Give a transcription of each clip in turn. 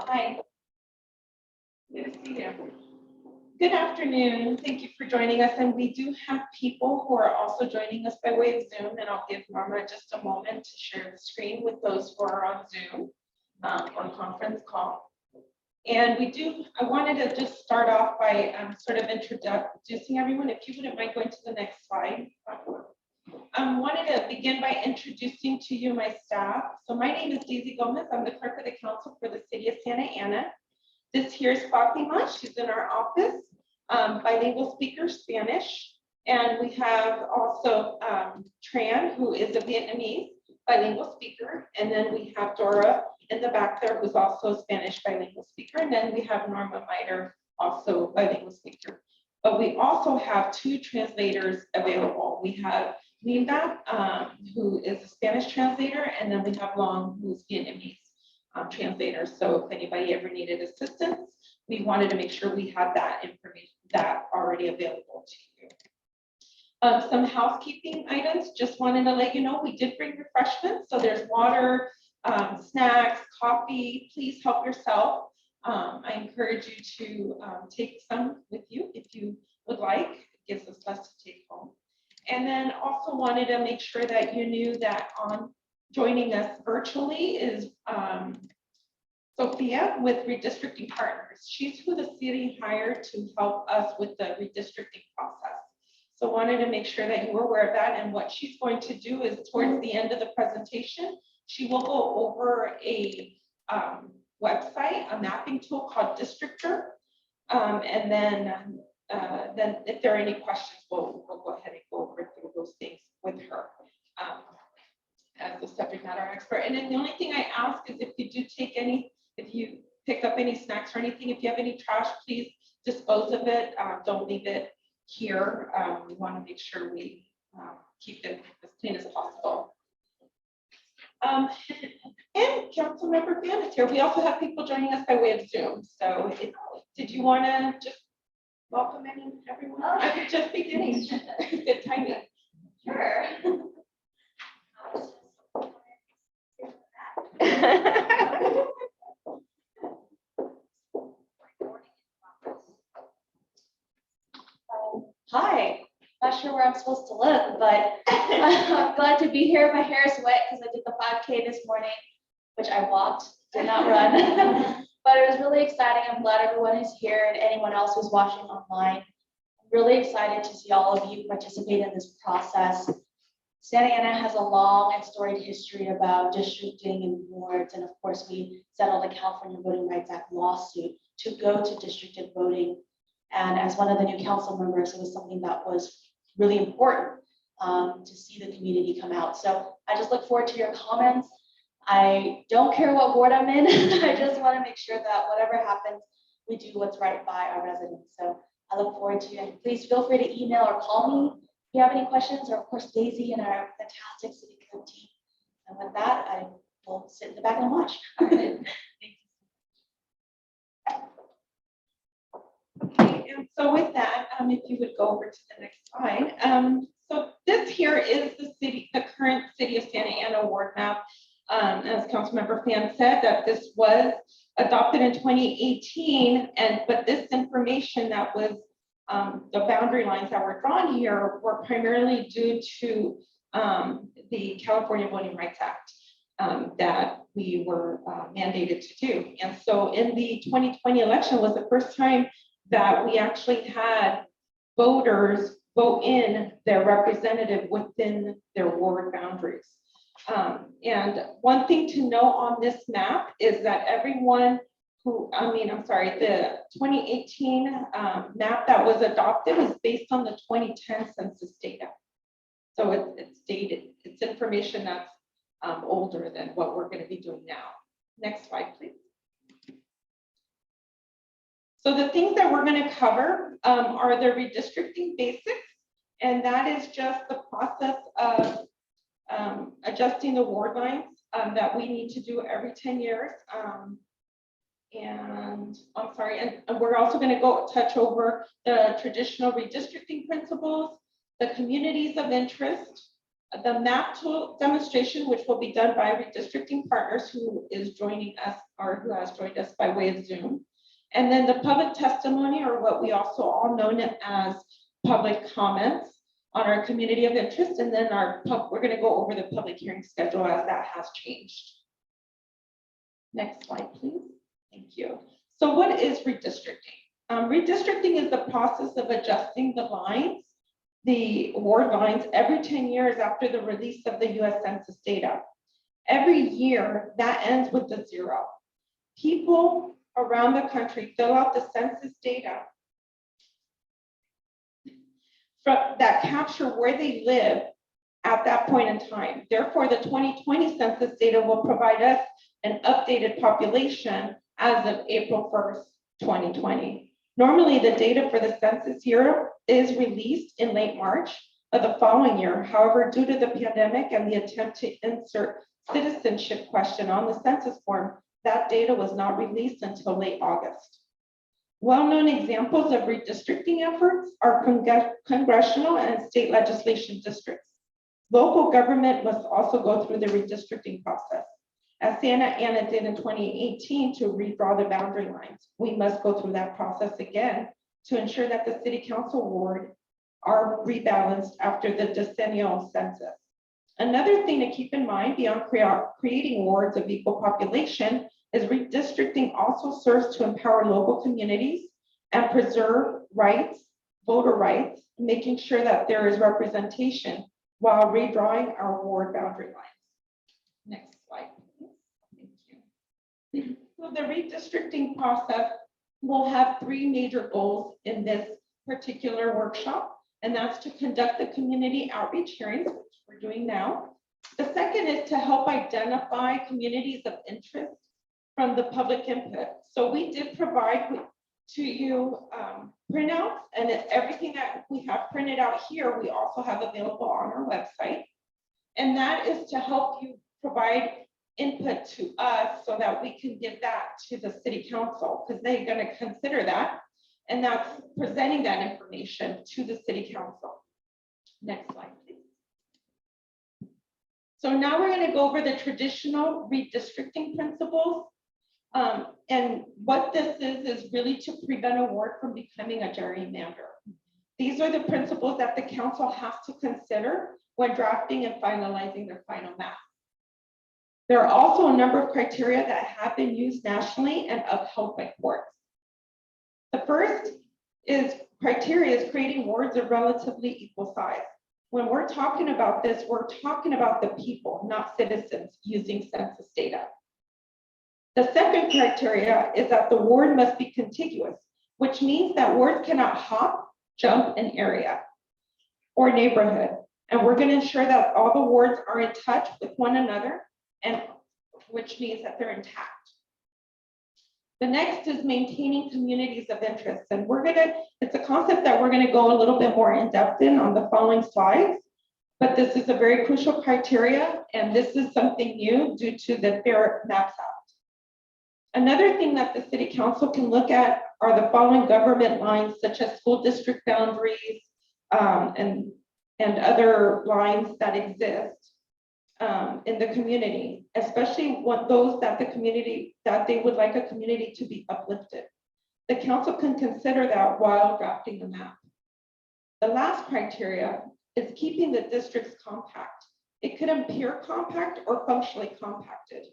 Hi. Good to see you. Good afternoon. Thank you for joining us. And we do have people who are also joining us by way of Zoom, and I'll give Norma just a moment to share the screen with those who are on Zoom on conference call. And I wanted to just start off by sort of introducing everyone. If you wouldn't mind going to the next slide. I wanted to begin by introducing to you my staff. So my name is Daisy Gomez. I'm the clerk of the council for the city of Santa Ana. This here is Fatima. She's in our office, bilingual speaker, Spanish. And we have also Tran, who is a Vietnamese bilingual speaker. And then we have Dora in the back there, who's also a Spanish bilingual speaker. And then we have Norma Miter, also bilingual speaker. But we also have two translators available. We have Linda, who is a Spanish translator, and then we have Long, who's Vietnamese translator. So if anybody ever needed assistance, we wanted to make sure we had that information already available to you. Some housekeeping items, just wanted to let you know, we did bring refreshments. So there's water, snacks, coffee, please help yourself. I encourage you to take some with you if you would like. It gives us less to take home. And then also wanted to make sure that you knew that joining us virtually is Sophia with Redistricting Partners. She's who the city hired to help us with the redistricting process. So wanted to make sure that you were aware of that. And what she's going to do is towards the end of the presentation, she will go over a website, a mapping tool called Districtor. And then if there are any questions, we'll go ahead and go over through those things with her as the subject matter expert. And then the only thing I ask is if you pick up any snacks or anything, if you have any trash, please dispose of it. Don't leave it here. We want to make sure we keep it as clean as possible. And Councilmember Fan is here. We also have people joining us by way of Zoom. So did you want to just welcome everyone? I'm just beginning. Good timing. Sure. Hi. Not sure where I'm supposed to look, but I'm glad to be here. My hair is wet because I did the 5K this morning, which I walked, did not run. But it was really exciting. I'm glad everyone is here and anyone else who's watching online. I'm really excited to see all of you participate in this process. Santa Ana has a long and storied history about districting and wards. And of course, we settled the California Voting Rights Act lawsuit to go to districted voting. And as one of the new council members, it was something that was really important to see the community come out. So I just look forward to your comments. I don't care what ward I'm in. I just want to make sure that whatever happens, we do what's right by our residents. So I look forward to it. And please feel free to email or call me if you have any questions, or of course, Daisy and our fantastic city code team. And with that, I will sit in the back and watch. All right. Thank you. Okay, and so with that, if you would go over to the next slide. So this here is the current city of Santa Ana ward map. As Councilmember Fan said, that this was adopted in 2018, but this information that was the boundary lines that were drawn here were primarily due to the California Voting Rights Act that we were mandated to do. And so in the 2020 election was the first time that we actually had voters vote in their representative within their ward boundaries. And one thing to know on this map is that everyone the 2018 map that was adopted is based on the 2010 census data. So it's dated, it's information that's older than what we're going to be doing now. Next slide, please. So the things that we're going to cover are the redistricting basics, and that is just the process of adjusting the ward lines that we need to do every 10 years. And we're also going to touch over the traditional redistricting principles, the communities of interest, the map tool demonstration, which will be done by Redistricting Partners, who is joining us or who has joined us by way of Zoom. And then the public testimony, or what we also all know as public comments on our community of interest. And then we're going to go over the public hearing schedule as that has changed. Next slide, please. Thank you. So what is redistricting? Redistricting is the process of adjusting the lines, the ward lines, every 10 years after the release of the US Census data. Every year, that ends with a 0. People around the country fill out the census data that capture where they live at that point in time. Therefore, the 2020 census data will provide us an updated population as of April 1st, 2020. Normally, the data for the census year is released in late March of the following year. However, due to the pandemic and the attempt to insert citizenship question on the census form, that data was not released until late August. Well-known examples of redistricting efforts are congressional and state legislation districts. Local government must also go through the redistricting process. As Santa Ana did in 2018 to redraw the boundary lines, we must go through that process again to ensure that the city council ward are rebalanced after the decennial census. Another thing to keep in mind beyond creating wards of equal population is redistricting also serves to empower local communities and preserve rights, voter rights, making sure that there is representation while redrawing our ward boundary lines. Next slide, please. Thank you. So the redistricting process will have 3 major goals in this particular workshop, and that's to conduct the community outreach hearings, which we're doing now. The second is to help identify communities of interest from the public input. So we did provide to you printouts, and everything that we have printed out here, we also have available on our website. And that is to help you provide input to us so that we can give that to the city council, because they're going to consider that. And that's presenting that information to the city council. Next slide, please. So now we're going to go over the traditional redistricting principles. And what this is really to prevent a ward from becoming a gerrymander. These are the principles that the council has to consider when drafting and finalizing their final map. There are also a number of criteria that have been used nationally and upheld by courts. The first criteria is creating wards of relatively equal size. When we're talking about this, we're talking about the people, not citizens, using census data. The second criteria is that the ward must be contiguous, which means that wards cannot hop, jump an area or neighborhood. And we're going to ensure that all the wards are in touch with one another, and which means that they're intact. The next is maintaining communities of interest. And it's a concept that we're going to go a little bit more in depth in on the following slides. But this is a very crucial criteria, and this is something new due to the Fair Maps Act. Another thing that the city council can look at are the following government lines, such as school district boundaries and other lines that exist in the community, especially those that they would like a community to be uplifted. The council can consider that while drafting the map. The last criteria is keeping the districts compact. It could appear compact or functionally compacted.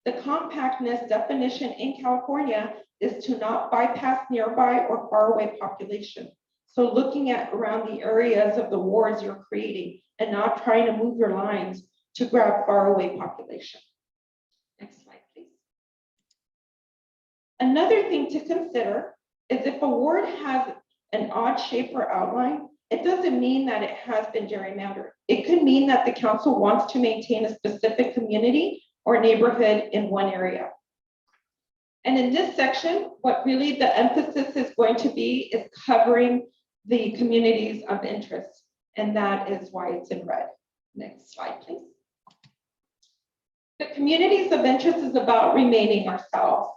The compactness definition in California is to not bypass nearby or faraway population. So looking at around the areas of the wards you're creating and not trying to move your lines to grab faraway population. Next slide, please. Another thing to consider is if a ward has an odd shape or outline, it doesn't mean that it has been gerrymandered. It could mean that the council wants to maintain a specific community or neighborhood in one area. And in this section, what really the emphasis is going to be is covering the communities of interest. And that is why it's in red. Next slide, please. The communities of interest is about remaining ourselves.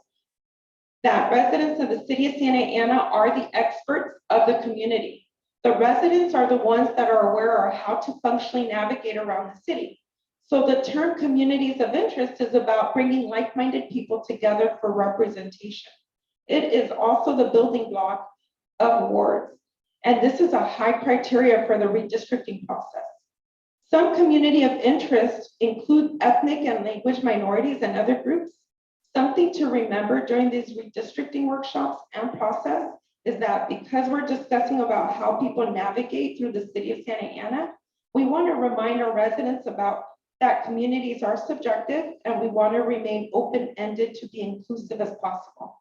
That residents of the city of Santa Ana are the experts of the community. The residents are the ones that are aware of how to functionally navigate around the city. So the term communities of interest is about bringing like-minded people together for representation. It is also the building block of wards. And this is a high criteria for the redistricting process. Some community of interest include ethnic and language minorities and other groups. Something to remember during these redistricting workshops and process is that because we're discussing about how people navigate through the city of Santa Ana, we want to remind our residents about that communities are subjective and we want to remain open-ended to be inclusive as possible.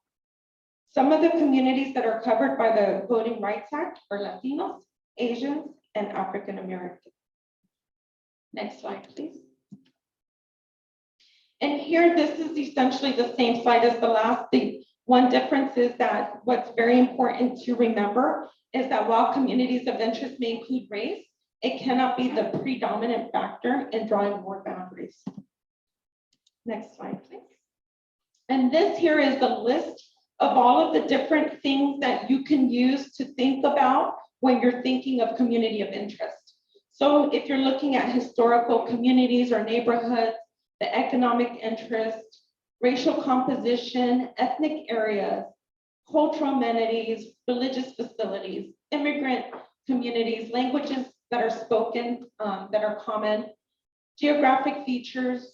Some of the communities that are covered by the Voting Rights Act are Latinos, Asians, and African Americans. Next slide, please. And here, this is essentially the same slide as the last. The one difference is that what's very important to remember is that while communities of interest may include race, it cannot be the predominant factor in drawing ward boundaries. Next slide, please. And this here is the list of all of the different things that you can use to think about when you're thinking of community of interest. So if you're looking at historical communities or neighborhoods, the economic interest, racial composition, ethnic areas, cultural amenities, religious facilities, immigrant communities, languages that are spoken, that are common, geographic features,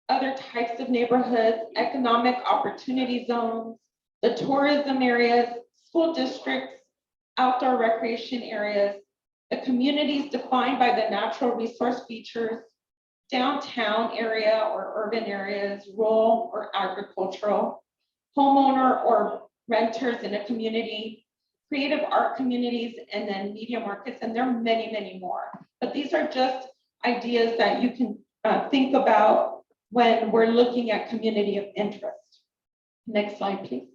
other types of neighborhoods, economic opportunity zones, the tourism areas, school districts, outdoor recreation areas, the communities defined by the natural resource features, downtown area or urban areas, rural or agricultural, homeowner or renters in a community, creative art communities, and then media markets, and there are many, many more. But these are just ideas that you can think about when we're looking at community of interest. Next slide, please.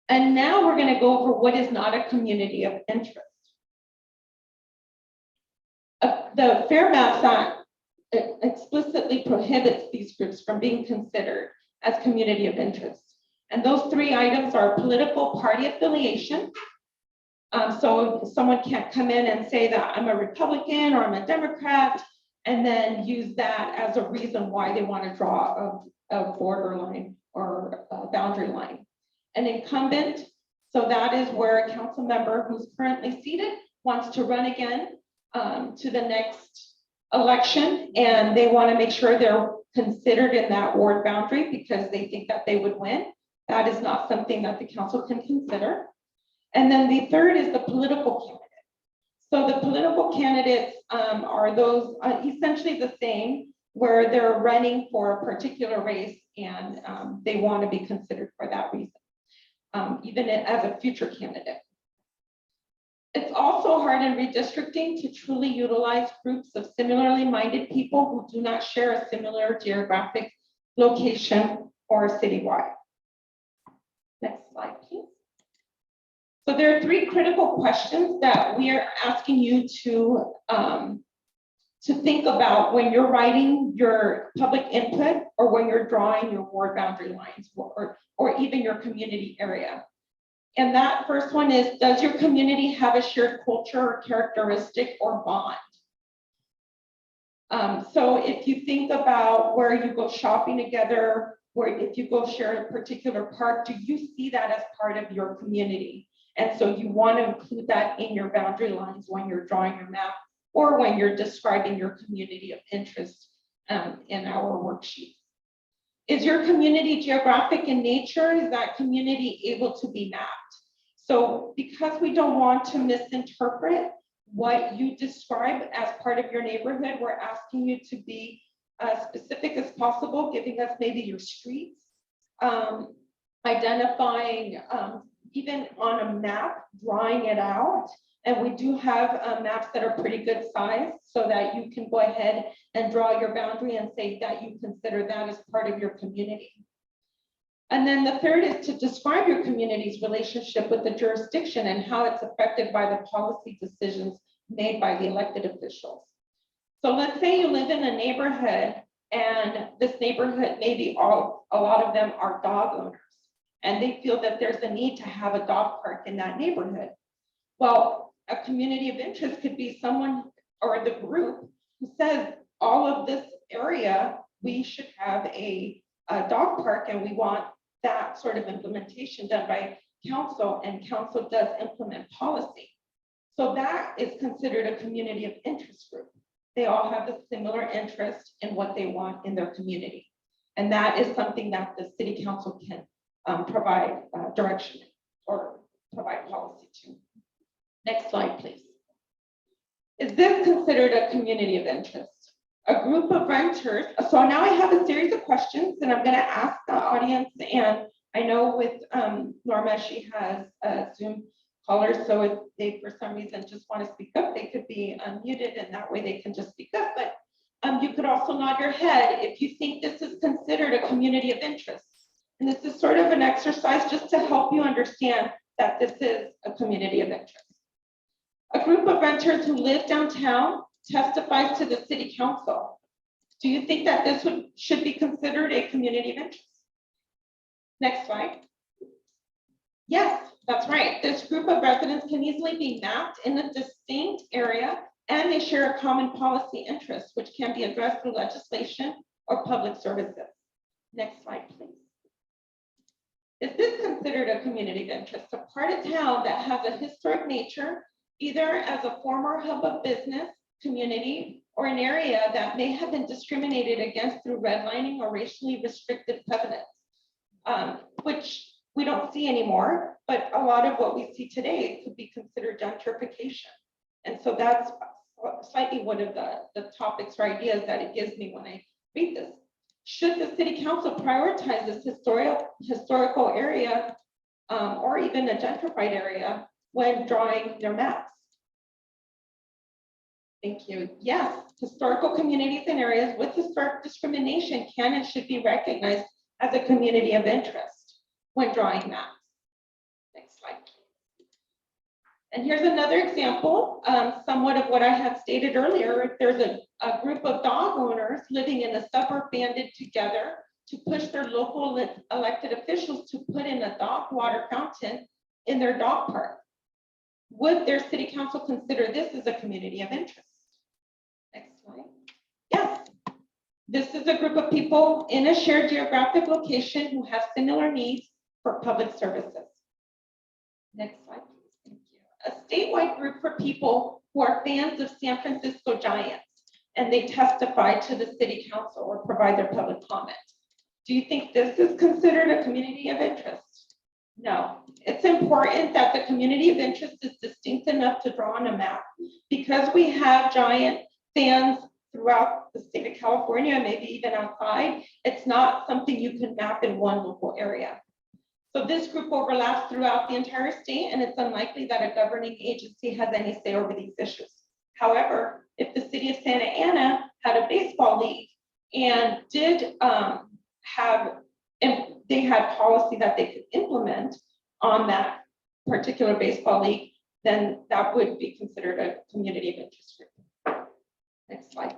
And now we're going to go over what is not a community of interest. The Fair Maps Act explicitly prohibits these groups from being considered as community of interest. And those three items are political party affiliation. So someone can't come in and say that I'm a Republican or I'm a Democrat, and then use that as a reason why they want to draw a borderline or a boundary line. An incumbent, so that is where a council member who's currently seated wants to run again to the next election, and they want to make sure they're considered in that ward boundary because they think that they would win. That is not something that the council can consider. And then the third is the political candidate. So the political candidates are those essentially the same, where they're running for a particular race and they want to be considered for that reason, even as a future candidate. It's also hard in redistricting to truly utilize groups of similarly minded people who do not share a similar geographic location or citywide. Next slide, please. So there are three critical questions that we are asking you to think about when you're writing your public input or when you're drawing your ward boundary lines or even your community area. And that first one is, does your community have a shared culture or characteristic or bond? So if you think about where you go shopping together, or if you go share a particular park, do you see that as part of your community? And so you want to include that in your boundary lines when you're drawing your map or when you're describing your community of interest in our worksheet. Is your community geographic in nature? Is that community able to be mapped? So because we don't want to misinterpret what you describe as part of your neighborhood, we're asking you to be as specific as possible, giving us maybe your streets, identifying even on a map, drawing it out. And we do have maps that are pretty good size so that you can go ahead and draw your boundary and say that you consider that as part of your community. And then the third is to describe your community's relationship with the jurisdiction and how it's affected by the policy decisions made by the elected officials. So let's say you live in a neighborhood and this neighborhood, maybe a lot of them are dog owners. and they feel that there's a need to have a dog park in that neighborhood. Well, a community of interest could be someone or the group who says all of this area, we should have a dog park, and we want that sort of implementation done by council, and council does implement policy. So that is considered a community of interest group. They all have a similar interest in what they want in their community. And that is something that the city council can provide direction or provide policy to. Next slide, please. Is this considered a community of interest? A group of renters. So now I have a series of questions, and I'm going to ask the audience. And I know with Norma, she has a Zoom caller, so if they for some reason just want to speak up, they could be unmuted, and that way they can just speak up. But you could also nod your head if you think this is considered a community of interest. And this is sort of an exercise just to help you understand that this is a community of interest. A group of renters who live downtown testifies to the city council. Do you think that this should be considered a community of interest? Next slide. Yes, that's right. This group of residents can easily be mapped in a distinct area, and they share a common policy interest, which can be addressed through legislation or public services. Next slide, please. Is this considered a community of interest? A part of town that has a historic nature, either as a former hub of business, community, or an area that may have been discriminated against through redlining or racially restricted covenants, which we don't see anymore, but a lot of what we see today could be considered gentrification. And so that's slightly one of the topics or ideas that it gives me when I read this. Should the city council prioritize this historical area or even a gentrified area when drawing their maps? Thank you. Yes, historical communities and areas with historic discrimination can and should be recognized as a community of interest when drawing maps. Next slide. And here's another example, somewhat of what I had stated earlier. If there's a group of dog owners living in a suburb banded together to push their local elected officials to put in a dog water fountain in their dog park, would their city council consider this as a community of interest? Next slide. Yes. This is a group of people in a shared geographic location who have similar needs for public services. Next slide, please. Thank you. A statewide group for people who are fans of San Francisco Giants, and they testify to the city council or provide their public comment. Do you think this is considered a community of interest? No. It's important that the community of interest is distinct enough to draw on a map, because we have Giant fans throughout the state of California, maybe even outside. It's not something you can map in one local area. So this group overlaps throughout the entire state, and it's unlikely that a governing agency has any say over these issues. However, if the city of Santa Ana had a baseball league and did they had policy that they could implement on that particular baseball league, then that would be considered a community of interest group. Next slide.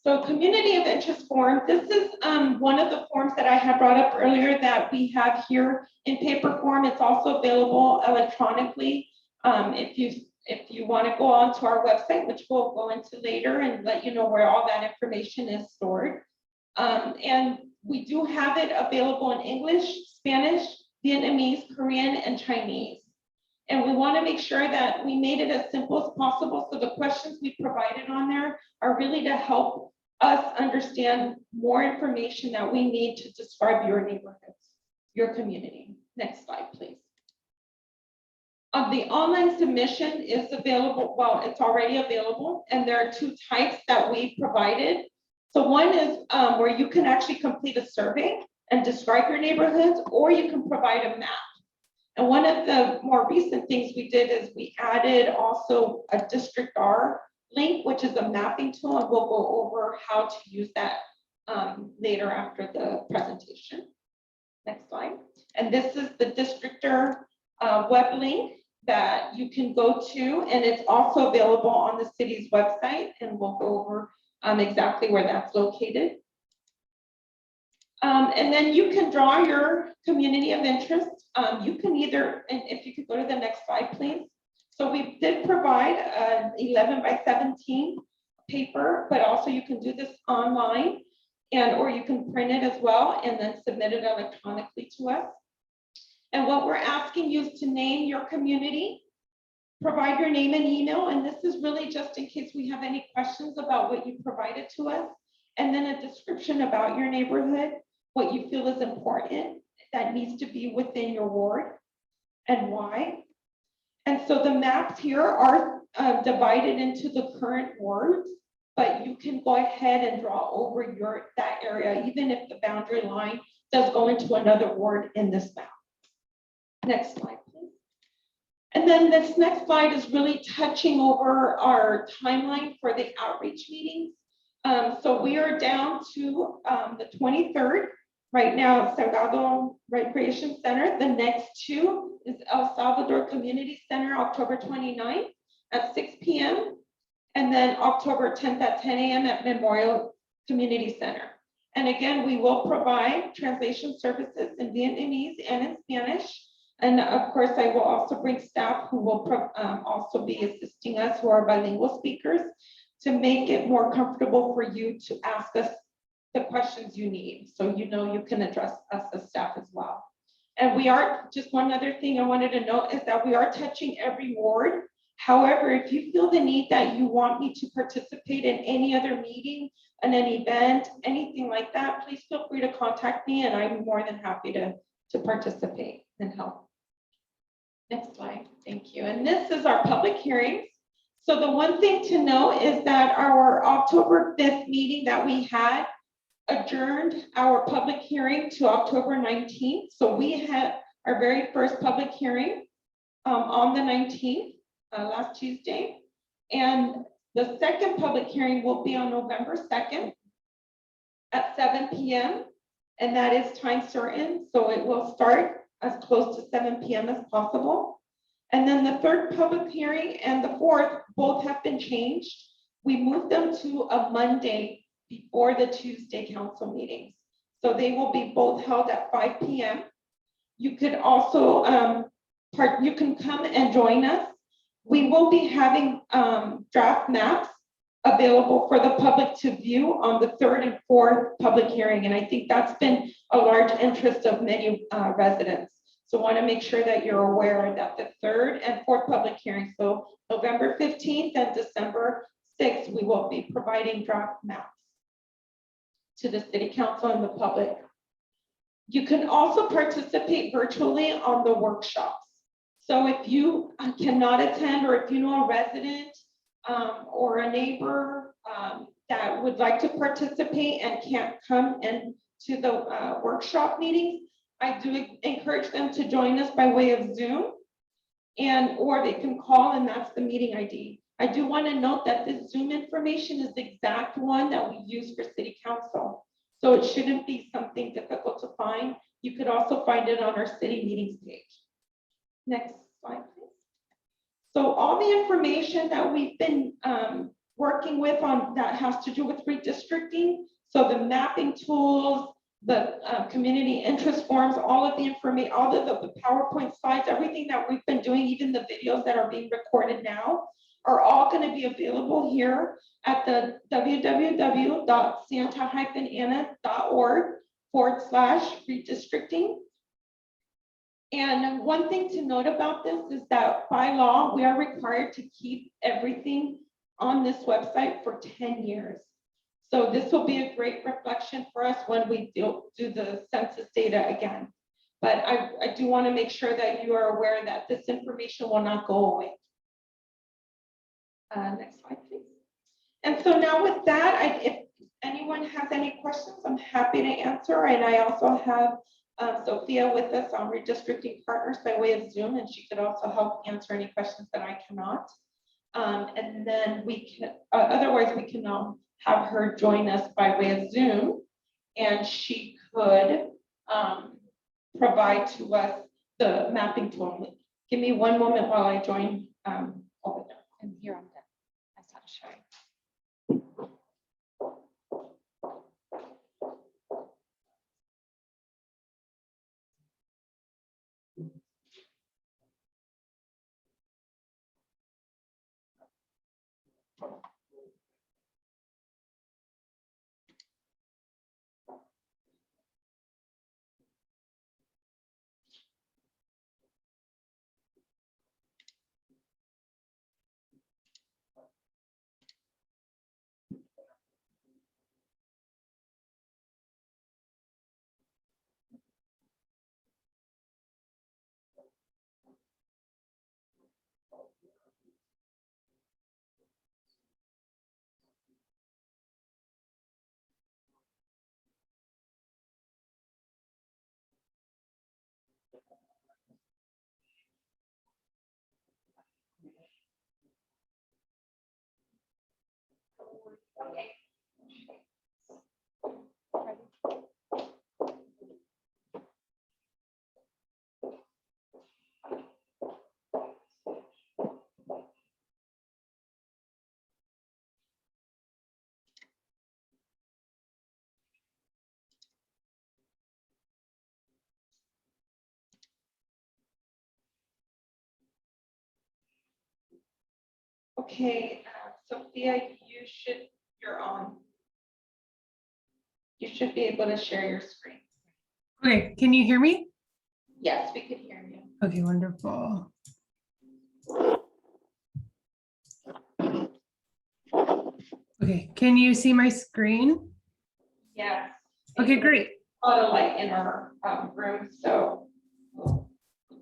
So community of interest form, this is one of the forms that I had brought up earlier that we have here in paper form. It's also available electronically. If you want to go onto our website, which we'll go into later and let you know where all that information is stored. And we do have it available in English, Spanish, Vietnamese, Korean, and Chinese. And we want to make sure that we made it as simple as possible. So the questions we provided on there are really to help us understand more information that we need to describe your neighborhoods, your community. Next slide, please. The online submission is available. Well, it's already available, and there are two types that we provided. So one is where you can actually complete a survey and describe your neighborhoods, or you can provide a map. And one of the more recent things we did is we added also a District R link, which is a mapping tool, and we'll go over how to use that later after the presentation. Next slide. And this is the Districtor web link that you can go to, and it's also available on the city's website, and we'll go over exactly where that's located. And then you can draw your community of interest. You can either, and if you could go to the next slide, please. So we did provide an 11 by 17 paper, but also you can do this online or you can print it as well and then submit it electronically to us. And what we're asking you is to name your community, provide your name and email, and this is really just in case we have any questions about what you provided to us, and then a description about your neighborhood, what you feel is important that needs to be within your ward and why. And so the maps here are divided into the current wards, but you can go ahead and draw over that area, even if the boundary line does go into another ward in this map. Next slide, please. And then this next slide is really touching over our timeline for the outreach meetings. So we are down to the 23rd. Right now, Salgado Recreation Center. The next two is El Salvador Community Center, October 29th at 6 p.m. And then October 10th at 10 a.m. at Memorial Community Center. And again, we will provide translation services in Vietnamese and in Spanish. And of course, I will also bring staff who will also be assisting us, who are bilingual speakers, to make it more comfortable for you to ask us the questions you need. So you know you can address us as staff as well. And we are, just one other thing I wanted to note is that we are touching every ward. However, if you feel the need that you want me to participate in any other meeting, in an event, anything like that, please feel free to contact me and I'm more than happy to participate and help. Next slide, thank you. And this is our public hearings. So the one thing to know is that our October 5th meeting that we had adjourned our public hearing to October 19th. So we had our very first public hearing on the 19th, last Tuesday. And the second public hearing will be on November 2nd at 7 p.m. And that is time certain. So it will start as close to 7 p.m. as possible. And then the third public hearing and the fourth, both have been changed. We moved them to a Monday before the Tuesday council meetings. So they will be both held at 5 p.m. You could also, you can come and join us. We will be having draft maps available for the public to view on the third and fourth public hearing. And I think that's been a large interest of many residents. So I want to make sure that you're aware that the third and fourth public hearing, so November 15th and December 6th, we will be providing draft maps to the city council and the public. You can also participate virtually on the workshops. So if you cannot attend, or if you know a resident or a neighbor that would like to participate and can't come into the workshop meetings, I do encourage them to join us by way of Zoom, or they can call, and that's the meeting ID. I do want to note that this Zoom information is the exact one that we use for city council. So it shouldn't be something difficult to find. You could also find it on our city meetings page. Next slide, please. So all the information that we've been working with on that has to do with redistricting. So the mapping tools, the community interest forms, all of the information, all of the PowerPoint slides, everything that we've been doing, even the videos that are being recorded now, are all going to be available here at the www.santa-ana.org/redistricting. And one thing to note about this is that by law, we are required to keep everything on this website for 10 years. So this will be a great reflection for us when we do the census data again. But I do want to make sure that you are aware that this information will not go away. Next slide, please. And so now with that, if anyone has any questions, I'm happy to answer. And I also have Sophia with us on Redistricting Partners by way of Zoom, and she could also help answer any questions that I cannot. And then we can, otherwise we can have her join us by way of Zoom, and she could provide to us the mapping tool. Give me one moment while I join over there. And here I'm done. I started sharing. Okay, Sophia, you're on. You should be able to share your screen. Okay, can you hear me? Yes, we can hear you. Okay, wonderful. Okay, can you see my screen? Yes. Okay, great. A lot of light in our room, so we'll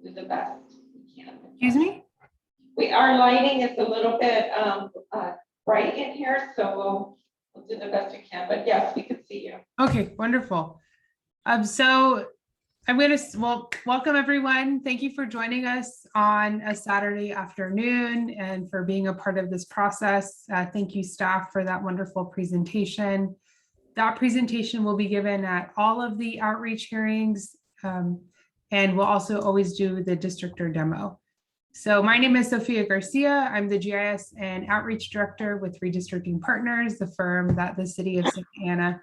do the best we can. Excuse me? Our lighting is a little bit bright in here, so we'll do the best we can. But yes, we can see you. Okay, wonderful. So I'm going to, welcome everyone. Thank you for joining us on a Saturday afternoon and for being a part of this process. Thank you, staff, for that wonderful presentation. That presentation will be given at all of the outreach hearings, and we'll also always do the districtor demo. So my name is Sophia Garcia. I'm the GIS and Outreach Director with Redistricting Partners, the firm that the City of Santa Ana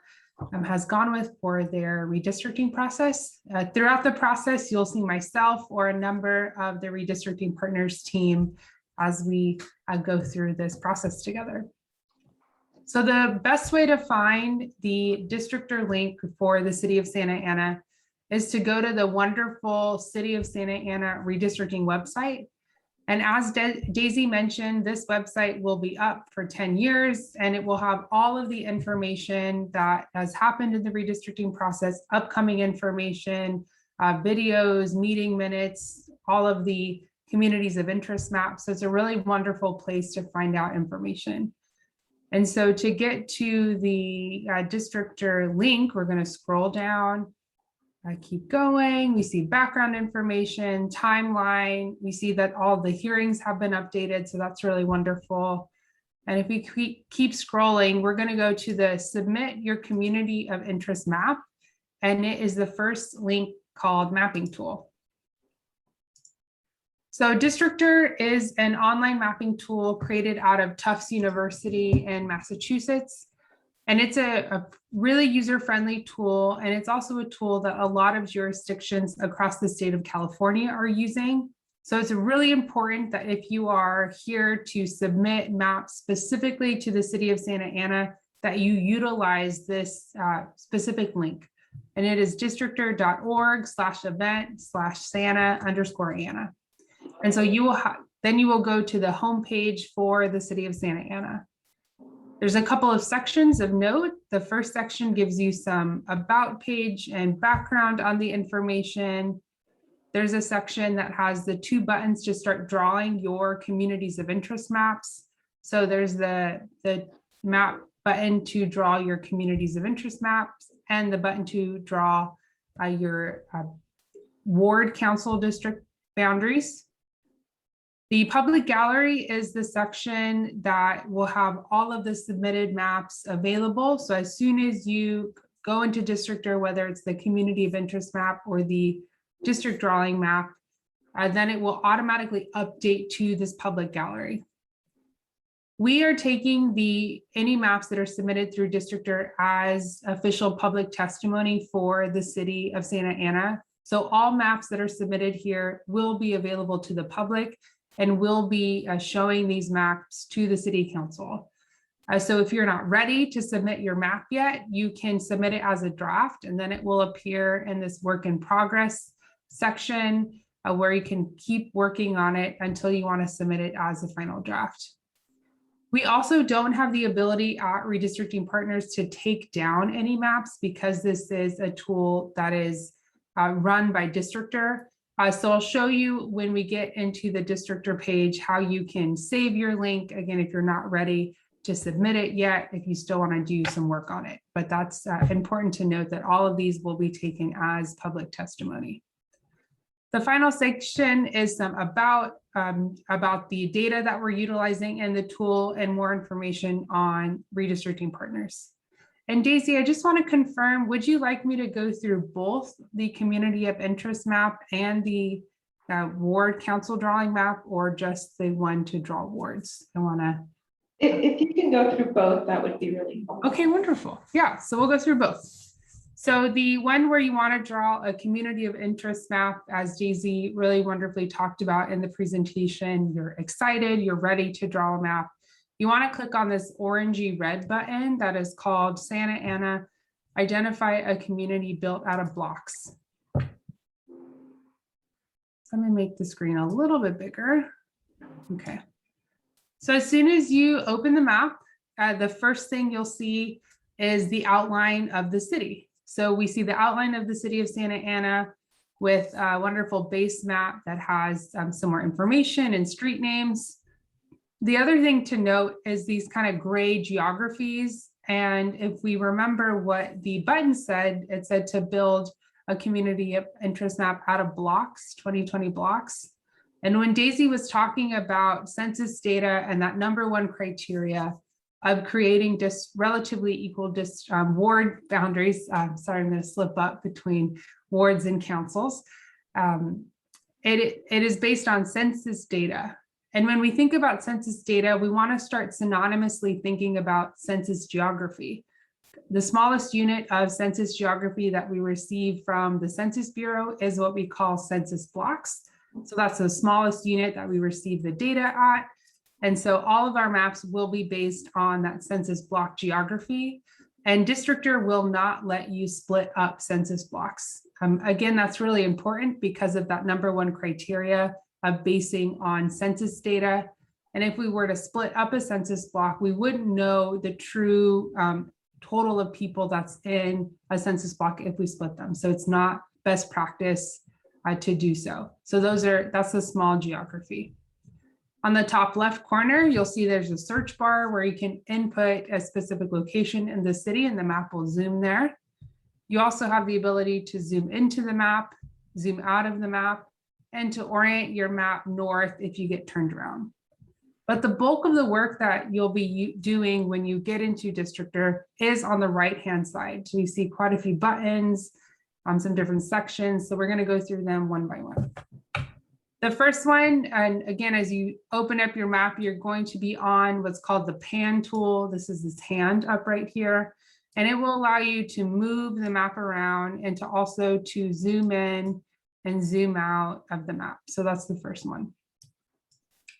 has gone with for their redistricting process. Throughout the process, you'll see myself or a number of the Redistricting Partners team as we go through this process together. So the best way to find the districtor link for the City of Santa Ana is to go to the wonderful City of Santa Ana redistricting website. And as Daisy mentioned, this website will be up for 10 years and it will have all of the information that has happened in the redistricting process, upcoming information, videos, meeting minutes, all of the communities of interest maps. So it's a really wonderful place to find out information. And so to get to the districtor link, we're going to scroll down. I keep going. We see background information, timeline. We see that all the hearings have been updated. So that's really wonderful. And if we keep scrolling, we're going to go to the submit your community of interest map. And it is the first link called mapping tool. So Districtor is an online mapping tool created out of Tufts University in Massachusetts. And it's a really user-friendly tool. And it's also a tool that a lot of jurisdictions across the state of California are using. So it's really important that if you are here to submit maps specifically to the City of Santa Ana, that you utilize this specific link. And it is districtor.org/event/Santa_Ana. And so you will then you will go to the homepage for the City of Santa Ana. There's a couple of sections of note. The first section gives you some about page and background on the information. There's a section that has the two buttons to start drawing your communities of interest maps. So there's the map button to draw your communities of interest maps and the button to draw your ward council district boundaries. The public gallery is the section that will have all of the submitted maps available. So as soon as you go into Districtor, whether it's the community of interest map or the district drawing map, then it will automatically update to this public gallery. We are taking any maps that are submitted through Districtor as official public testimony for the City of Santa Ana. So all maps that are submitted here will be available to the public and will be showing these maps to the City Council. So if you're not ready to submit your map yet, you can submit it as a draft, and then it will appear in this work in progress section where you can keep working on it until you want to submit it as a final draft. We also don't have the ability at Redistricting Partners to take down any maps because this is a tool that is run by Districtor. So I'll show you when we get into the Districtor page how you can save your link. Again, if you're not ready to submit it yet, if you still want to do some work on it. But that's important to note that all of these will be taken as public testimony. The final section is some about the data that we're utilizing and the tool, and more information on redistricting partners. And Daisy, I just want to confirm, would you like me to go through both the community of interest map and the ward council drawing map, or just the one to draw wards? I want to. If you can go through both, that would be really helpful. Okay, wonderful. Yeah, so we'll go through both. So the one where you want to draw a community of interest map, as Daisy really wonderfully talked about in the presentation, you're excited, you're ready to draw a map. You want to click on this orangey red button that is called Santa Ana, Identify a Community Built Out of Blocks. So I'm going to make the screen a little bit bigger. Okay. So as soon as you open the map, the first thing you'll see is the outline of the city. So we see the outline of the city of Santa Ana with a wonderful base map that has some more information and street names. The other thing to note is these kind of gray geographies. And if we remember what the button said, it said to build a community of interest map out of blocks, 2020 blocks. And when Daisy was talking about census data and that #1 criteria of creating just relatively equal ward boundaries, sorry, I'm going to slip up between wards and councils. It is based on census data. And when we think about census data, we want to start synonymously thinking about census geography. The smallest unit of census geography that we receive from the Census Bureau is what we call census blocks. So that's the smallest unit that we receive the data at. And so all of our maps will be based on that census block geography, and Districtor will not let you split up census blocks. Again, that's really important because of that #1 criteria of basing on census data. And if we were to split up a census block, we wouldn't know the true total of people that's in a census block if we split them. So it's not best practice to do so. So that's the small geography. On the top left corner, you'll see there's a search bar where you can input a specific location in the city and the map will zoom there. You also have the ability to zoom into the map, zoom out of the map, and to orient your map north if you get turned around. But the bulk of the work that you'll be doing when you get into Districtor is on the right-hand side. So you see quite a few buttons, some different sections. So we're going to go through them one by one. The first one, and again, as you open up your map, you're going to be on what's called the pan tool. This is this hand up right here, and it will allow you to move the map around and to also to zoom in and zoom out of the map. So that's the first one.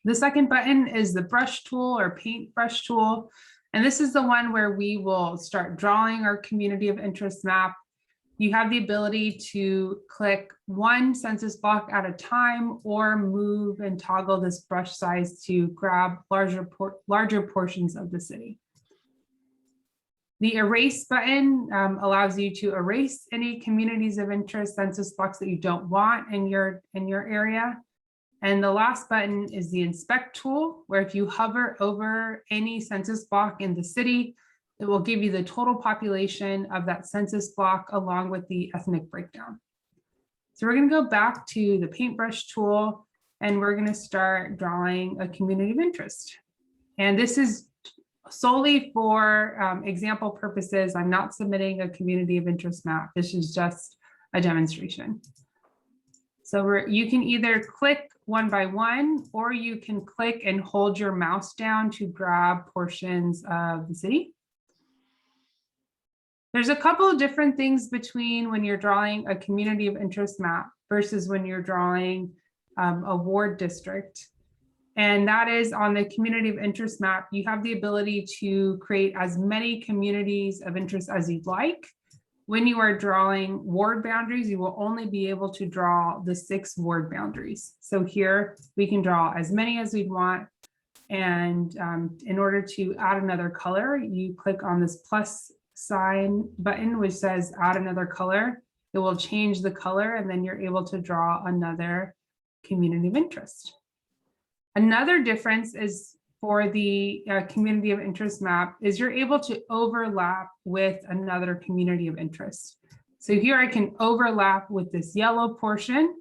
The second button is the brush tool or paint brush tool. And this is the one where we will start drawing our community of interest map. You have the ability to click one census block at a time or move and toggle this brush size to grab larger portions of the city. The erase button allows you to erase any communities of interest census blocks that you don't want in your area. And the last button is the inspect tool, where if you hover over any census block in the city, it will give you the total population of that census block along with the ethnic breakdown. So we're going to go back to the paintbrush tool and we're going to start drawing a community of interest. And this is solely for example purposes. I'm not submitting a community of interest map. This is just a demonstration. So you can either click one by one, or you can click and hold your mouse down to grab portions of the city. There's a couple of different things between when you're drawing a community of interest map versus when you're drawing a ward district. And that is on the community of interest map, you have the ability to create as many communities of interest as you'd like. When you are drawing ward boundaries, you will only be able to draw the 6 ward boundaries. So here we can draw as many as we'd want. And in order to add another color, you click on this plus sign button, which says add another color. It will change the color and then you're able to draw another community of interest. Another difference is for the community of interest map is you're able to overlap with another community of interest. So here I can overlap with this yellow portion.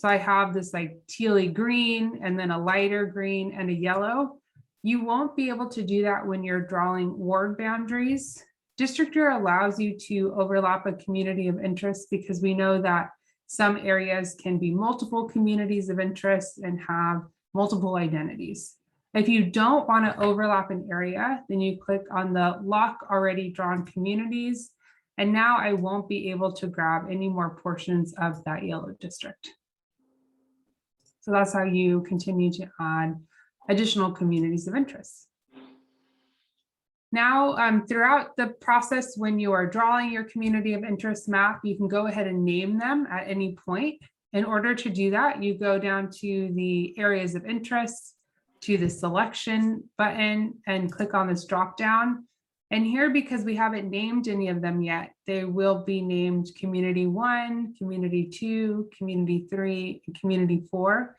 So I have this like tealy green and then a lighter green and a yellow. You won't be able to do that when you're drawing ward boundaries. Districtor allows you to overlap a community of interest because we know that some areas can be multiple communities of interest and have multiple identities. If you don't want to overlap an area, then you click on the lock already drawn communities. And now I won't be able to grab any more portions of that yellow district. So that's how you continue to add additional communities of interest. Now, throughout the process, when you are drawing your community of interest map, you can go ahead and name them at any point. In order to do that, you go down to the areas of interest, to the selection button, and click on this drop down. And here, because we haven't named any of them yet, they will be named Community 1, Community 2, Community 3, and Community 4.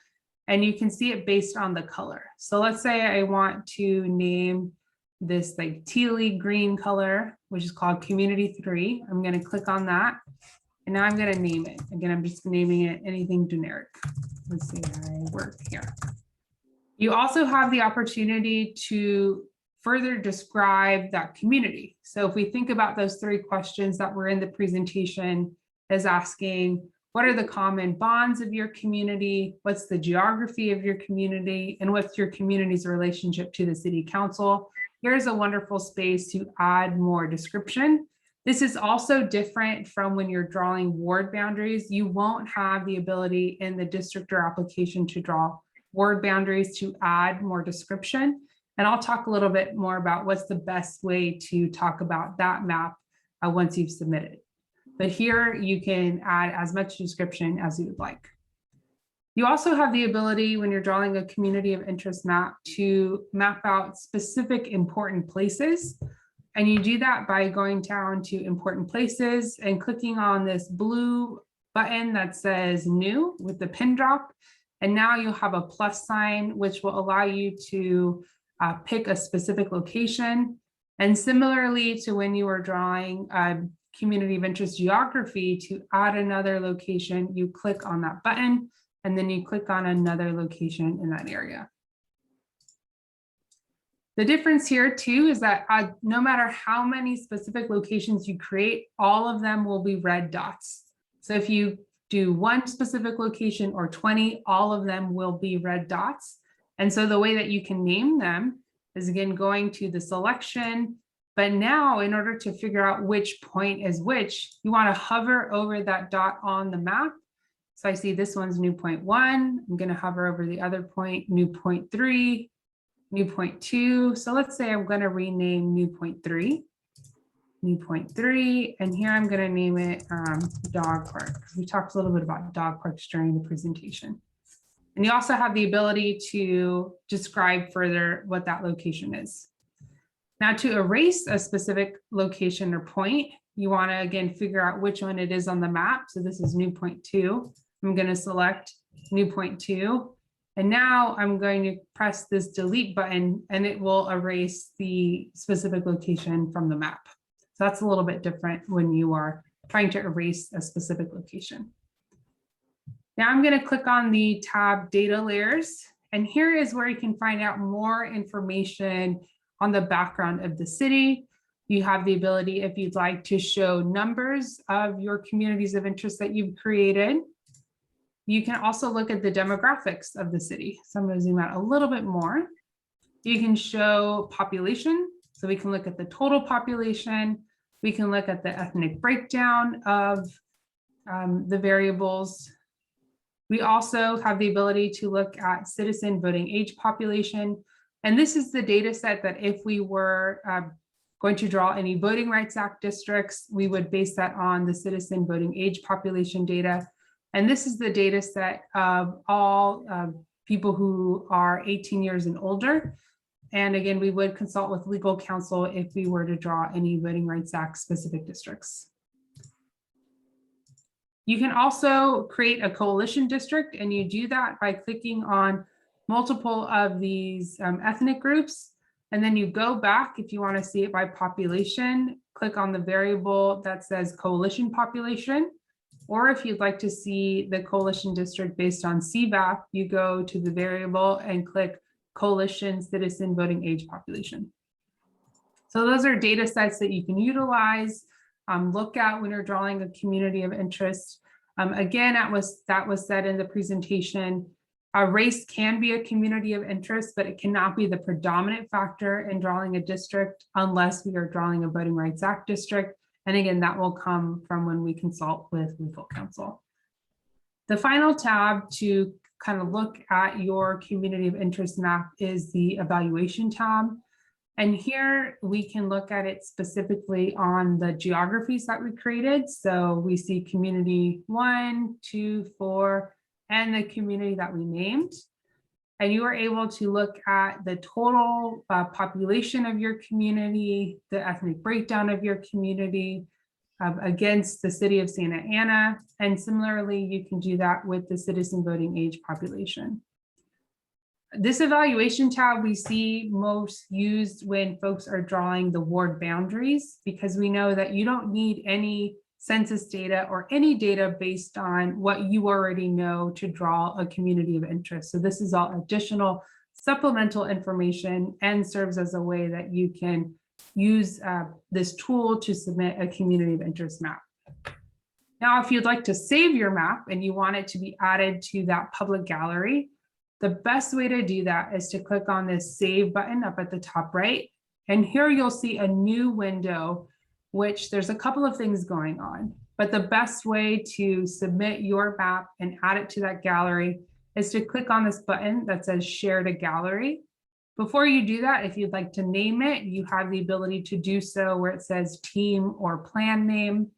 And you can see it based on the color. So let's say I want to name this like tealy green color, which is called Community 3. I'm going to click on that. And now I'm going to name it. Again, I'm just naming it anything generic. Let's say I work here. You also have the opportunity to further describe that community. So if we think about those 3 questions that were in the presentation, as asking, what are the common bonds of your community? What's the geography of your community? And what's your community's relationship to the city council? Here's a wonderful space to add more description. This is also different from when you're drawing ward boundaries. You won't have the ability in the districtor application to draw ward boundaries to add more description. And I'll talk a little bit more about what's the best way to talk about that map once you've submitted. But here you can add as much description as you would like. You also have the ability when you're drawing a community of interest map to map out specific important places. And you do that by going down to important places and clicking on this blue button that says new with the pin drop. And now you'll have a plus sign, which will allow you to pick a specific location. And similarly to when you were drawing a community of interest geography, to add another location, you click on that button, and then you click on another location in that area. The difference here too is that no matter how many specific locations you create, all of them will be red dots. So if you do 1 specific location or 20, all of them will be red dots. And so the way that you can name them is again going to the selection. But now in order to figure out which point is which, you want to hover over that dot on the map. So I see this one's new point 1. I'm going to hover over the other point, new point 3, new point 2. So let's say I'm going to rename new point 3. New point 3, and here I'm going to name it dog park. We talked a little bit about dog parks during the presentation. And you also have the ability to describe further what that location is. Now to erase a specific location or point, you want to again figure out which one it is on the map. So this is new point 2. I'm going to select new point 2. And now I'm going to press this delete button and it will erase the specific location from the map. So that's a little bit different when you are trying to erase a specific location. Now I'm going to click on the tab data layers, and here is where you can find out more information on the background of the city. You have the ability, if you'd like, to show numbers of your communities of interest that you've created. You can also look at the demographics of the city. So I'm going to zoom out a little bit more. You can show population. So we can look at the total population. We can look at the ethnic breakdown of the variables. We also have the ability to look at citizen voting age population. And this is the data set that if we were going to draw any Voting Rights Act districts, we would base that on the citizen voting age population data. And this is the data set of all people who are 18 years and older. And again, we would consult with legal counsel if we were to draw any Voting Rights Act specific districts. You can also create a coalition district, and you do that by clicking on multiple of these ethnic groups. And then you go back, if you want to see it by population, click on the variable that says coalition population. Or if you'd like to see the coalition district based on CVAP, you go to the variable and click coalition citizen voting age population. So those are data sets that you can utilize, look at when you're drawing a community of interest. Again, that was said in the presentation, race can be a community of interest, but it cannot be the predominant factor in drawing a district unless we are drawing a Voting Rights Act district. And again, that will come from when we consult with legal counsel. The final tab to kind of look at your community of interest map is the evaluation tab. And here we can look at it specifically on the geographies that we created. So we see community 1, 2, 4, and the community that we named. And you are able to look at the total population of your community, the ethnic breakdown of your community against the city of Santa Ana. And similarly, you can do that with the citizen voting age population. This evaluation tab we see most used when folks are drawing the ward boundaries, because we know that you don't need any census data or any data based on what you already know to draw a community of interest. So this is all additional supplemental information and serves as a way that you can use this tool to submit a community of interest map. Now, if you'd like to save your map and you want it to be added to that public gallery, the best way to do that is to click on this Save button up at the top right. And here you'll see a new window, which there's a couple of things going on. But the best way to submit your map and add it to that gallery is to click on this button that says Share to Gallery. Before you do that, if you'd like to name it, you have the ability to do so where it says team or plan name.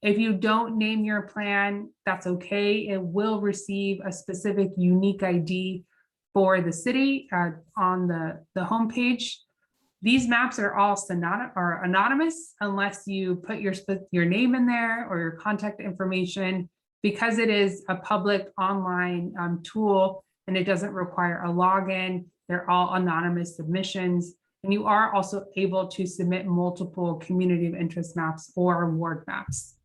If you don't name your plan, that's okay. It will receive a specific unique ID for the city on the homepage. These maps are all anonymous unless you put your name in there or your contact information, because it is a public online tool and it doesn't require a login. They're all anonymous submissions. And you are also able to submit multiple community of interest maps or ward maps.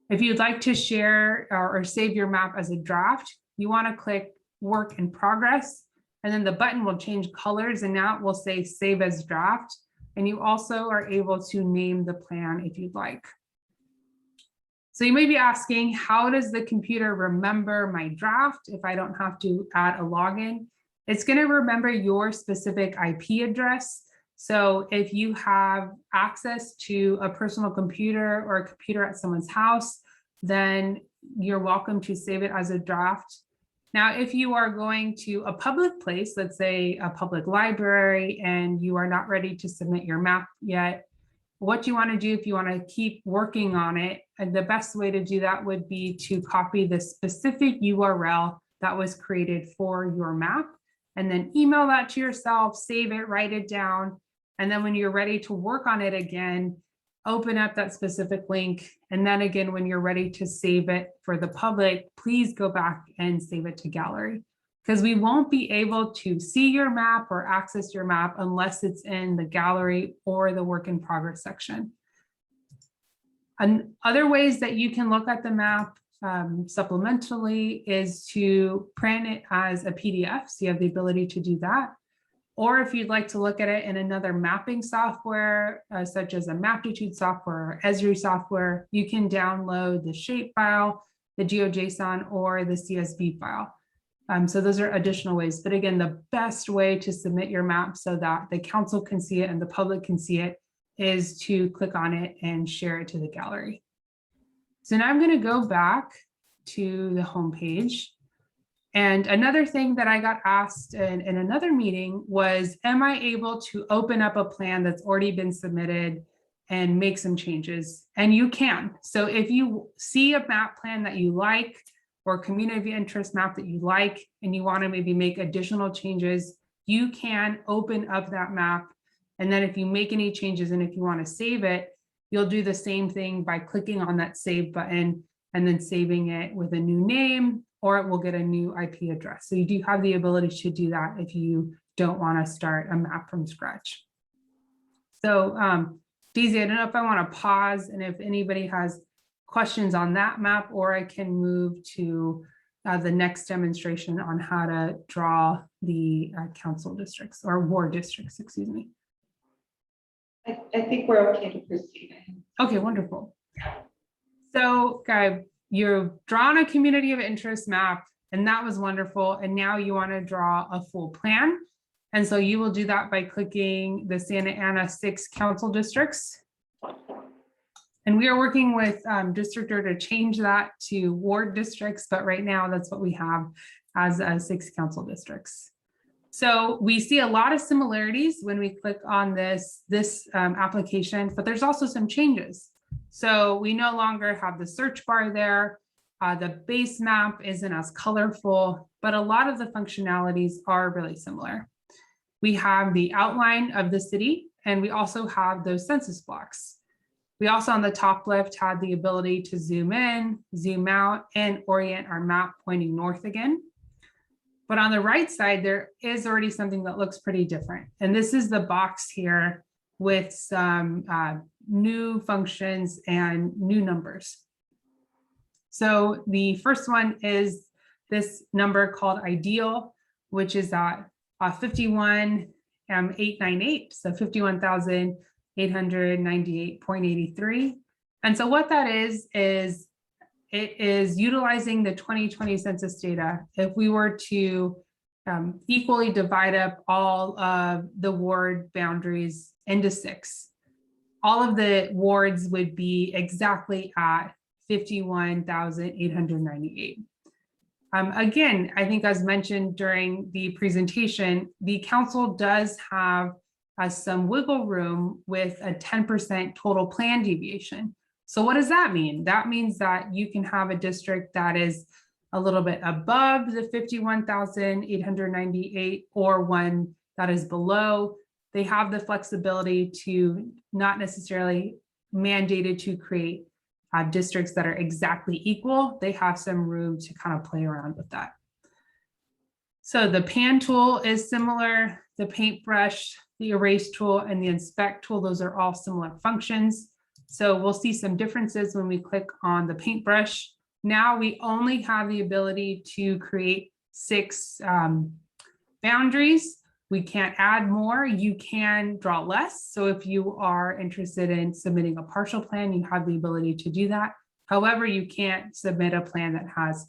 If you'd like to share or save your map as a draft, you want to click Work in Progress, and then the button will change colors and now it will say Save as Draft. And you also are able to name the plan if you'd like. So you may be asking, how does the computer remember my draft if I don't have to add a login? It's going to remember your specific IP address. So if you have access to a personal computer or a computer at someone's house, then you're welcome to save it as a draft. Now, if you are going to a public place, let's say a public library, and you are not ready to submit your map yet, what you want to do if you want to keep working on it, and the best way to do that would be to copy the specific URL that was created for your map, and then email that to yourself, save it, write it down. And then when you're ready to work on it again, open up that specific link. And then again, when you're ready to save it for the public, please go back and save it to gallery, because we won't be able to see your map or access your map unless it's in the gallery or the work in progress section. And other ways that you can look at the map supplementally is to print it as a PDF. So you have the ability to do that. Or if you'd like to look at it in another mapping software, such as a Maptitude software or Esri software, you can download the shapefile, the GeoJSON, or the CSV file. So those are additional ways. But again, the best way to submit your map so that the council can see it and the public can see it is to click on it and share it to the gallery. So now I'm going to go back to the homepage. And another thing that I got asked in another meeting was, am I able to open up a plan that's already been submitted and make some changes? And you can. So if you see a map plan that you like, or community of interest map that you like, and you want to maybe make additional changes, you can open up that map. And then if you make any changes and if you want to save it, you'll do the same thing by clicking on that save button and then saving it with a new name, or it will get a new IP address. So you do have the ability to do that if you don't want to start a map from scratch. So Daisy, I don't know if I want to pause, and if anybody has questions on that map, or I can move to the next demonstration on how to draw the council districts or ward districts, excuse me. I think we're okay to proceed. Okay, wonderful. So, you've drawn a community of interest map, and that was wonderful. And now you want to draw a full plan. And so you will do that by clicking the Santa Ana 6 council districts. And we are working with Districtor to change that to ward districts, but right now that's what we have as 6 council districts. So we see a lot of similarities when we click on this application, but there's also some changes. So we no longer have the search bar there. The base map isn't as colorful, but a lot of the functionalities are really similar. We have the outline of the city, and we also have those census blocks. We also on the top left had the ability to zoom in, zoom out, and orient our map pointing north again. But on the right side, there is already something that looks pretty different. And this is the box here with some new functions and new numbers. So the first one is this number called ideal, which is at 51,898, so 51,898.83. And so what that is it is utilizing the 2020 census data. If we were to equally divide up all of the ward boundaries into 6, all of the wards would be exactly at 51,898. Again, I think as mentioned during the presentation, the council does have some wiggle room with a 10% total plan deviation. So what does that mean? That means that you can have a district that is a little bit above the 51,898 or one that is below. They have the flexibility to not necessarily mandated to create districts that are exactly equal. They have some room to kind of play around with that. So the pan tool is similar, the paintbrush, the erase tool, and the inspect tool, those are all similar functions. So we'll see some differences when we click on the paintbrush. Now we only have the ability to create 6 boundaries. We can't add more. You can draw less. So if you are interested in submitting a partial plan, you have the ability to do that. However, you can't submit a plan that has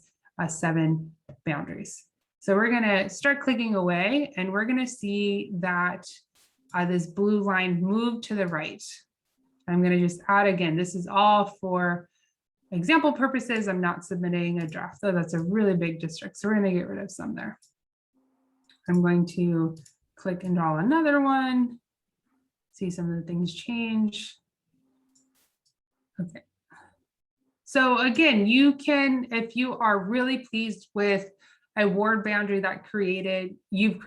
7 boundaries. So we're going to start clicking away, and we're going to see that this blue line moved to the right. I'm going to just add again, this is all for example purposes. I'm not submitting a draft, though that's a really big district. So we're going to get rid of some there. I'm going to click and draw another one, see some of the things change. Okay. So again, you can, if you are really pleased with a ward boundary that you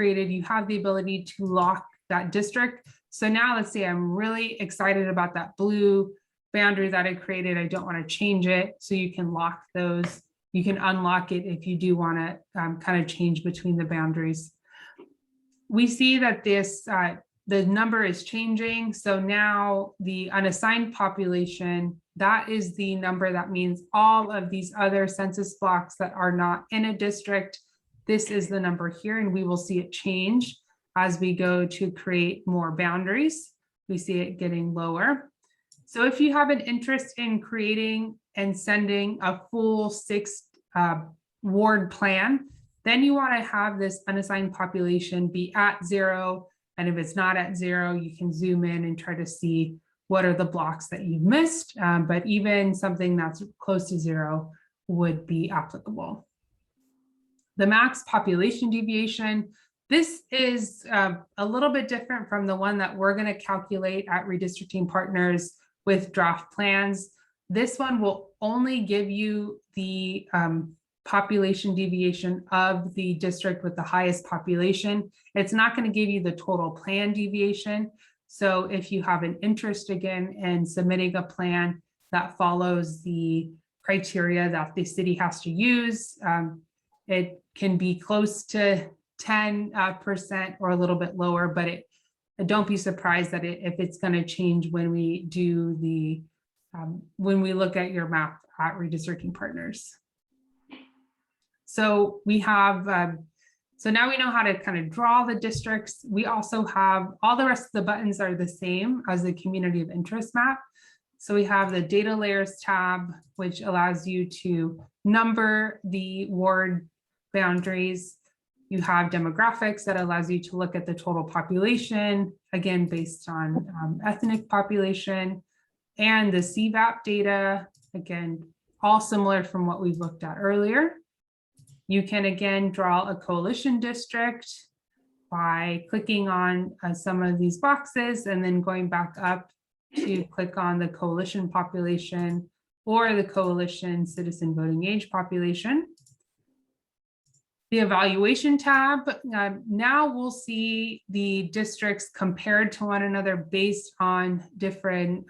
have the ability to lock that district. So now let's say I'm really excited about that blue boundary that I created. I don't want to change it. So you can lock those. You can unlock it if you do want to kind of change between the boundaries. We see that this the number is changing. So now the unassigned population, that is the number that means all of these other census blocks that are not in a district. This is the number here, and we will see it change as we go to create more boundaries. We see it getting lower. So if you have an interest in creating and sending a full 6 ward plan, then you want to have this unassigned population be at 0. And if it's not at 0, you can zoom in and try to see what are the blocks that you've missed. But even something that's close to 0 would be applicable. The max population deviation, this is a little bit different from the one that we're going to calculate at Redistricting Partners with draft plans. This one will only give you the population deviation of the district with the highest population. It's not going to give you the total plan deviation. So if you have an interest again in submitting a plan that follows the criteria that the city has to use, it can be close to 10% or a little bit lower, but don't be surprised that if it's going to change when we do the when we look at your map at Redistricting Partners. So we have, so now we know how to kind of draw the districts. We also have all the rest of the buttons are the same as the community of interest map. So we have the data layers tab, which allows you to number the ward boundaries. You have demographics that allows you to look at the total population, again, based on ethnic population, and the CVAP data, again, all similar from what we've looked at earlier. You can again draw a coalition district by clicking on some of these boxes and then going back up to click on the coalition population or the coalition citizen voting age population. The evaluation tab, now we'll see the districts compared to one another based on different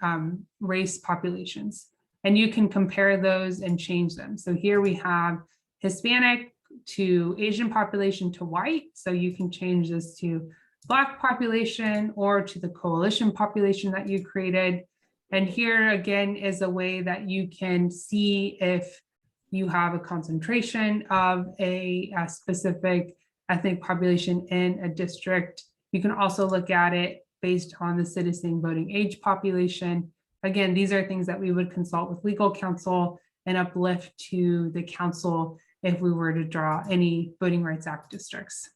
race populations. And you can compare those and change them. So here we have Hispanic to Asian population to white. So you can change this to Black population or to the coalition population that you created. And here again is a way that you can see if you have a concentration of a specific ethnic population in a district. You can also look at it based on the citizen voting age population. Again, these are things that we would consult with legal counsel and uplift to the council if we were to draw any Voting Rights Act districts.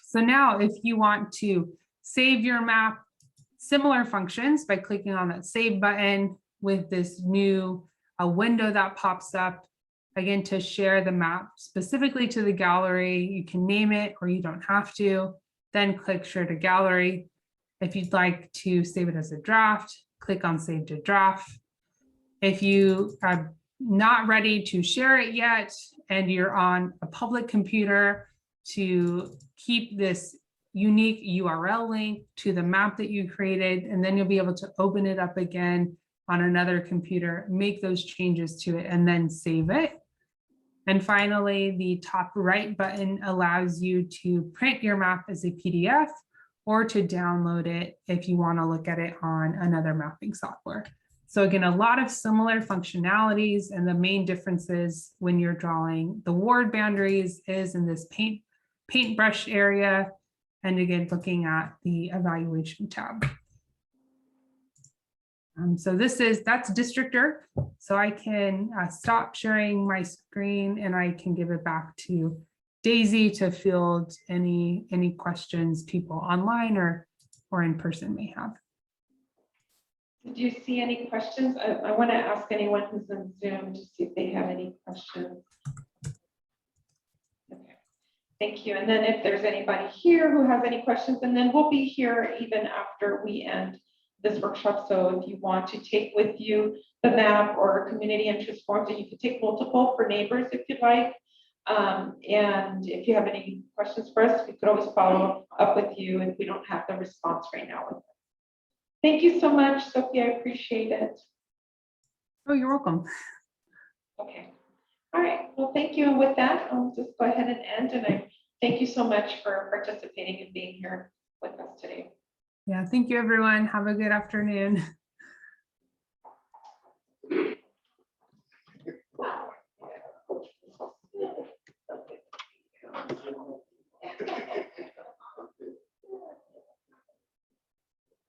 So now if you want to save your map, similar functions by clicking on that save button with this new window that pops up, again, to share the map specifically to the gallery. You can name it or you don't have to, then click share to gallery. If you'd like to save it as a draft, click on save to draft. If you are not ready to share it yet and you're on a public computer, to keep this unique URL link to the map that you created, and then you'll be able to open it up again on another computer, make those changes to it, and then save it. And finally, the top right button allows you to print your map as a PDF or to download it if you want to look at it on another mapping software. So again, a lot of similar functionalities, and the main differences when you're drawing the ward boundaries is in this paintbrush area, and again, looking at the evaluation tab. So that's Districtor. So I can stop sharing my screen and I can give it back to Daisy to field any questions people online or in person may have. Did you see any questions? I want to ask anyone who's on Zoom to see if they have any questions. Okay, thank you. And then if there's anybody here who has any questions, and then we'll be here even after we end this workshop. So if you want to take with you the map or community interest forms, and you can take multiple for neighbors if you'd like. And if you have any questions for us, we could always follow up with you if we don't have the response right now. Thank you so much, Sophia. I appreciate it. Oh, you're welcome. Okay. All right. Well, thank you. And with that, I'll just go ahead and end. And I thank you so much for participating and being here with us today. Yeah, thank you, everyone. Have a good afternoon.